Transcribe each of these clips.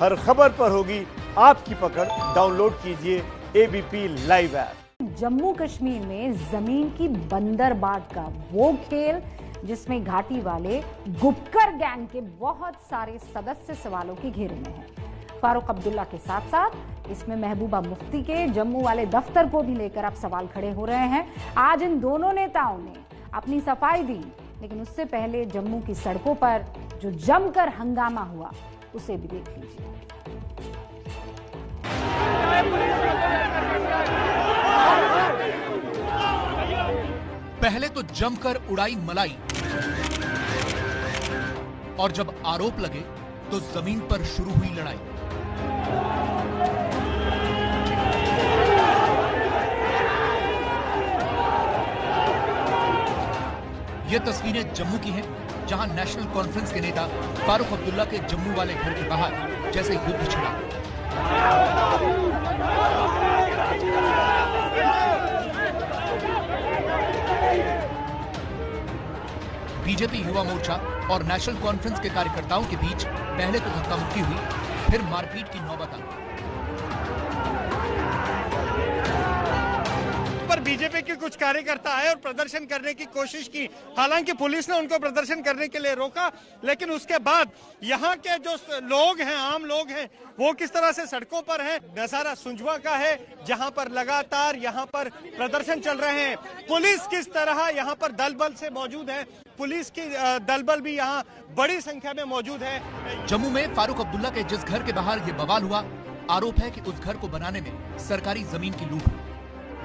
हर खबर पर होगी आपकी पकड़। डाउनलोड कीजिए ABP live app. Jammu Kashmir में जमीन की बंदरबाट का वो खेल जिसमें घाटी वाले गुपकर गैंग के बहुत सारे सदस्य सवालों की घेरे में हैं। फारूक अब्दुल्ला के साथ साथ इसमें महबूबा मुफ्ती के जम्मू वाले दफ्तर को भी लेकर अब सवाल खड़े हो रहे हैं। आज इन दोनों नेताओं ने अपनी सफाई दी, लेकिन उससे पहले जम्मू की सड़कों पर जो जमकर हंगामा हुआ उसे भी देख लीजिए। पहले तो जमकर उड़ाई मलाई और जब आरोप लगे तो जमीन पर शुरू हुई लड़ाई। ये तस्वीरें जम्मू की हैं, जहां नेशनल कॉन्फ्रेंस के नेता फारूक अब्दुल्ला के जम्मू वाले घर के बाहर जैसे युद्ध छिड़ा। बीजेपी युवा मोर्चा और नेशनल कॉन्फ्रेंस के कार्यकर्ताओं के बीच पहले तो धक्का मुक्की हुई, फिर मारपीट की नौबत आई। पर बीजेपी के कुछ कार्यकर्ता आए और प्रदर्शन करने की कोशिश की। हालांकि पुलिस ने उनको प्रदर्शन करने के लिए रोका, लेकिन उसके बाद यहाँ के जो लोग हैं, आम लोग हैं, वो किस तरह से सड़कों पर हैं। नजारा सुंजवा का है, जहाँ पर लगातार यहाँ पर प्रदर्शन चल रहे हैं। पुलिस किस तरह यहाँ पर दल बल से मौजूद है, पुलिस की दल बल भी यहाँ बड़ी संख्या में मौजूद है। जम्मू में फारूक अब्दुल्ला के जिस घर के बाहर ये बवाल हुआ, आरोप है कि उस घर को बनाने में सरकारी जमीन की लूट हुई।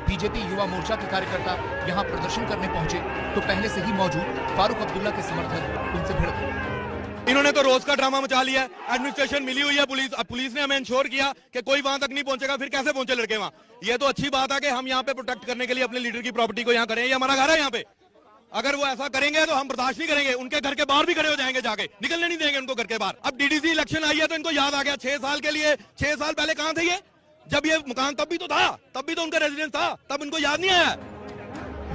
बीजेपी युवा मोर्चा के कार्यकर्ता यहां प्रदर्शन करने पहुंचे तो पहले से ही मौजूद फारूक अब्दुल्ला के समर्थक उनसे भिड़ गए। इन्होंने तो रोज का ड्रामा मचा लिया। एडमिनिस्ट्रेशन मिली हुई है, पुलिस ने हमें इंश्योर किया कि कोई वहां तक नहीं पहुंचेगा। फिर कैसे पहुंचे लड़के वहां? ये तो अच्छी बात है कि हम यहाँ पे प्रोटेक्ट करने के लिए अपने लीडर की प्रॉपर्टी को यहाँ करें। ये हमारा घर है यहाँ पे। अगर वो ऐसा करेंगे तो हम बर्दाश्त नहीं करेंगे। उनके घर के बाहर भी खड़े हो जाएंगे, जाके निकलने नहीं देंगे उनको घर के बाहर। अब डीडीसी इलेक्शन आई है तो इनको याद आ गया 6 साल के लिए। 6 साल पहले कहाँ थे ये? जब ये मकान तब भी तो था, तब भी तो उनका रेजिडेंस था, तब इनको याद नहीं आया।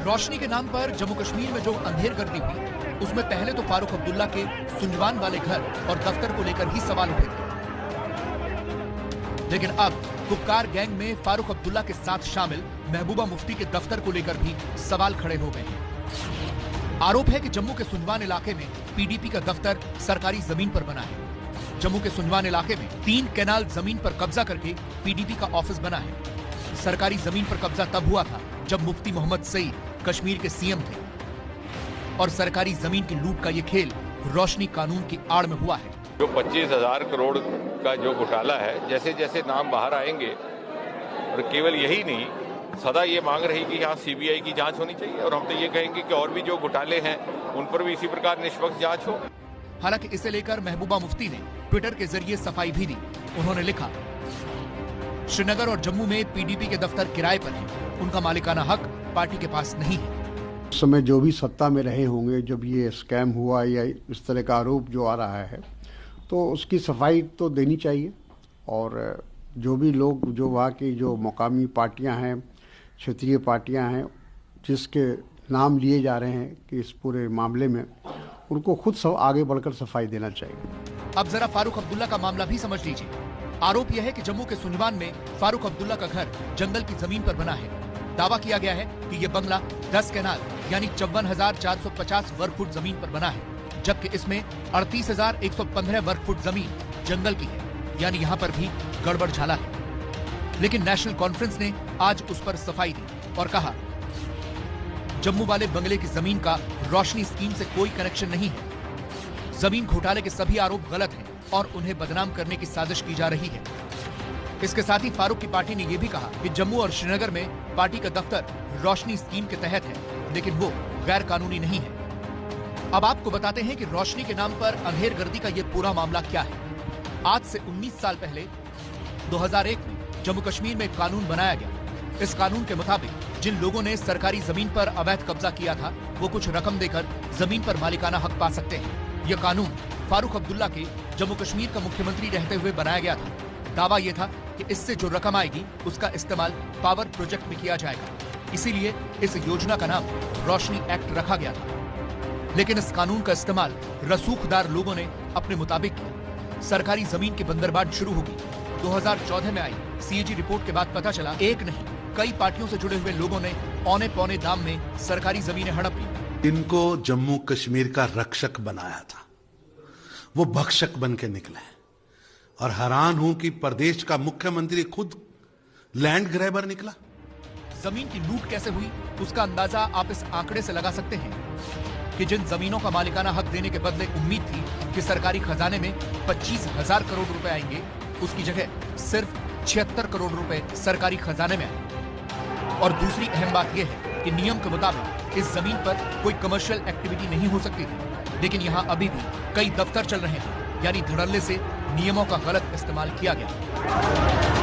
रोशनी के नाम पर जम्मू कश्मीर में जो अंधेरगर्दी हुई, उसमें पहले तो फारूक अब्दुल्ला के सुंजवान वाले घर और दफ्तर को लेकर ही सवाल उठे थे, लेकिन अब गुपकार गैंग में फारूक अब्दुल्ला के साथ शामिल महबूबा मुफ्ती के दफ्तर को लेकर भी सवाल खड़े हो गए हैं। आरोप है कि जम्मू के सुंजवान इलाके में पीडीपी का दफ्तर सरकारी जमीन पर बना है। जम्मू के सुंजवान इलाके में 3 कैनाल जमीन पर कब्जा करके पीडीपी का ऑफिस बना है। सरकारी जमीन पर कब्जा तब हुआ था जब मुफ्ती मोहम्मद सईद कश्मीर के सीएम थे, और सरकारी जमीन की लूट का ये खेल रोशनी कानून की आड़ में हुआ है। जो 25,000 करोड़ का जो घोटाला है, जैसे जैसे नाम बाहर आएंगे, और केवल यही नहीं, सदा ये मांग रही कि यहाँ सीबीआई की जांच होनी चाहिए, और हम तो ये कहेंगे कि और भी जो घोटाले हैं उन पर भी इसी प्रकार निष्पक्ष जांच हो। हालांकि इसे लेकर महबूबा मुफ्ती ने ट्विटर के जरिए सफाई भी दी। उन्होंने लिखा, श्रीनगर और जम्मू में पीडीपी के दफ्तर किराए पर हैं, उनका मालिकाना हक पार्टी के पास नहीं है। उस समय जो भी सत्ता में रहे होंगे, जब ये स्कैम हुआ या इस तरह का आरोप जो आ रहा है, तो उसकी सफाई तो देनी चाहिए। और जो भी लोग, जो वहाँ की जो मुकामी पार्टियां हैं, क्षेत्रीय पार्टियां हैं, जिसके नाम लिए जा रहे हैं कि इस पूरे मामले में, उनको खुद आगे बढ़कर सफाई देना चाहिए। अब जरा फारूक अब्दुल्ला का मामला भी समझ लीजिए। आरोप यह है कि जम्मू के सुंजवान में फारूक अब्दुल्ला का घर जंगल की जमीन पर बना है। दावा किया गया है कि यह बंगला 10 कैनाल यानी 54,450 वर्ग फुट जमीन पर बना है, जबकि इसमें 38,115 वर्ग फुट जमीन जंगल की है, यानी यहाँ पर भी गड़बड़ झाला है। लेकिन नेशनल कॉन्फ्रेंस ने आज उस पर सफाई दी और कहा, जम्मू वाले बंगले की जमीन का रोशनी स्कीम से कोई कनेक्शन नहीं है। जमीन घोटाले के सभी आरोप गलत हैं और उन्हें बदनाम करने की साजिश की जा रही है। इसके साथ ही फारूक की पार्टी ने यह भी कहा कि जम्मू और श्रीनगर में पार्टी का दफ्तर रोशनी स्कीम के तहत है, लेकिन वो गैर कानूनी नहीं है। अब आपको बताते हैं कि रोशनी के नाम पर अंधेरगर्दी का ये पूरा मामला क्या है। आज से 19 साल पहले 2001 में जम्मू कश्मीर में एक कानून बनाया गया। इस कानून के मुताबिक जिन लोगों ने सरकारी जमीन पर अवैध कब्जा किया था, वो कुछ रकम देकर जमीन पर मालिकाना हक पा सकते हैं। यह कानून फारूक अब्दुल्ला के जम्मू कश्मीर का मुख्यमंत्री रहते हुए बनाया गया था। दावा यह था कि इससे जो रकम आएगी उसका इस्तेमाल पावर प्रोजेक्ट में किया जाएगा। इसीलिए इस योजना का नाम रोशनी एक्ट रखा गया था। लेकिन इस कानून का इस्तेमाल रसूखदार लोगों ने अपने मुताबिक किया। सरकारी जमीन की बंदरबाट शुरू होगी। 2014 में आई सीएजी रिपोर्ट के बाद पता चला एक नहीं कई पार्टियों से जुड़े हुए लोगों ने औने पौने दाम में सरकारी जमीनें हड़प ली। इनको जम्मू कश्मीर का रक्षक बनाया था, वो भक्षक बन के निकले। और हैरान हूं कि प्रदेश का मुख्यमंत्री खुद लैंड ग्रैबर निकला। जमीन की लूट कैसे हुई उसका अंदाजा आप इस आंकड़े से लगा सकते हैं कि जिन जमीनों का मालिकाना हक देने के बदले उम्मीद थी कि सरकारी खजाने में 25,000 करोड़ रुपए आएंगे, उसकी जगह सिर्फ 76 करोड़ रुपए सरकारी खजाने में आए। और दूसरी अहम बात यह है कि नियम के मुताबिक इस जमीन पर कोई कमर्शियल एक्टिविटी नहीं हो सकती थी, लेकिन यहां अभी भी कई दफ्तर चल रहे हैं, यानी धड़ल्ले से नियमों का गलत इस्तेमाल किया गया।